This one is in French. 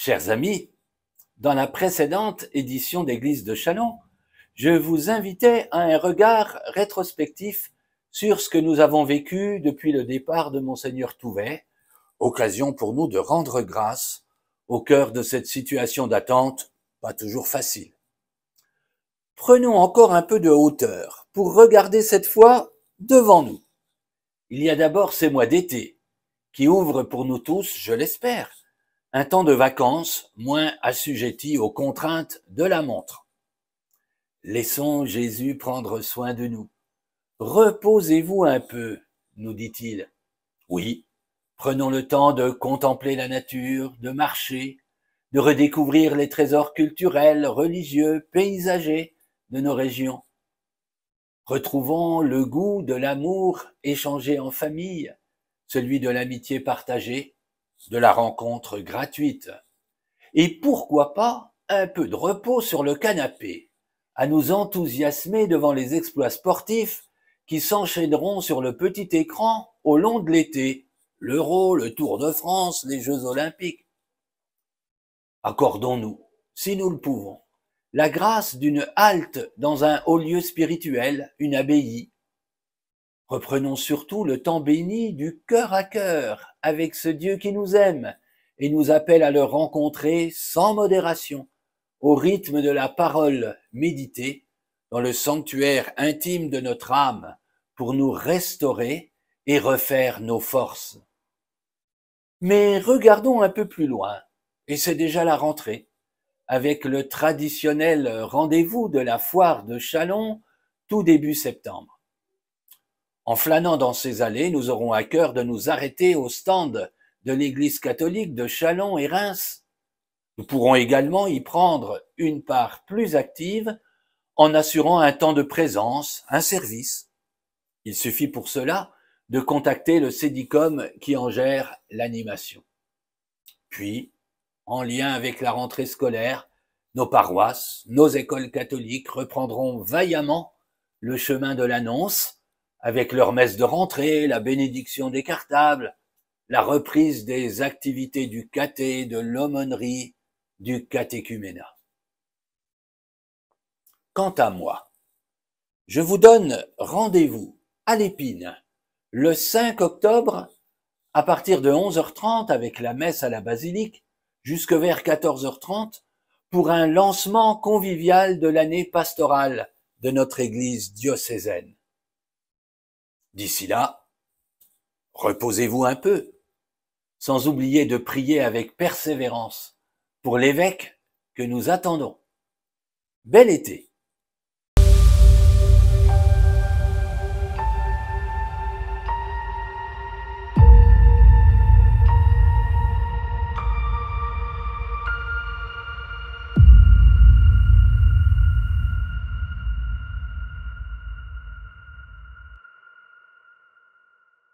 Chers amis, dans la précédente édition d'Église de Châlons, je vous invitais à un regard rétrospectif sur ce que nous avons vécu depuis le départ de Monseigneur Touvet, occasion pour nous de rendre grâce au cœur de cette situation d'attente, pas toujours facile. Prenons encore un peu de hauteur pour regarder cette fois devant nous. Il y a d'abord ces mois d'été, qui ouvrent pour nous tous, je l'espère, un temps de vacances moins assujetti aux contraintes de la montre. Laissons Jésus prendre soin de nous. Reposez-vous un peu, nous dit-il. Oui, prenons le temps de contempler la nature, de marcher, de redécouvrir les trésors culturels, religieux, paysagers de nos régions. Retrouvons le goût de l'amour échangé en famille, celui de l'amitié partagée, de la rencontre gratuite. Et pourquoi pas un peu de repos sur le canapé, à nous enthousiasmer devant les exploits sportifs qui s'enchaîneront sur le petit écran au long de l'été, l'Euro, le Tour de France, les Jeux Olympiques. Accordons-nous, si nous le pouvons, la grâce d'une halte dans un haut lieu spirituel, une abbaye. Reprenons surtout le temps béni du cœur à cœur avec ce Dieu qui nous aime et nous appelle à le rencontrer sans modération, au rythme de la parole méditée dans le sanctuaire intime de notre âme pour nous restaurer et refaire nos forces. Mais regardons un peu plus loin, et c'est déjà la rentrée, avec le traditionnel rendez-vous de la foire de Châlons tout début septembre. En flânant dans ces allées, nous aurons à cœur de nous arrêter au stand de l'Église catholique de Châlons et Reims. Nous pourrons également y prendre une part plus active en assurant un temps de présence, un service. Il suffit pour cela de contacter le Cédicom qui en gère l'animation. Puis, en lien avec la rentrée scolaire, nos paroisses, nos écoles catholiques reprendront vaillamment le chemin de l'annonce avec leur messe de rentrée, la bénédiction des cartables, la reprise des activités du caté, de l'aumônerie, du catéchuménat. Quant à moi, je vous donne rendez-vous à l'Épine le 5 octobre à partir de 11h30 avec la messe à la basilique jusque vers 14h30 pour un lancement convivial de l'année pastorale de notre église diocésaine. D'ici là, reposez-vous un peu, sans oublier de prier avec persévérance pour l'évêque que nous attendons. Bel été!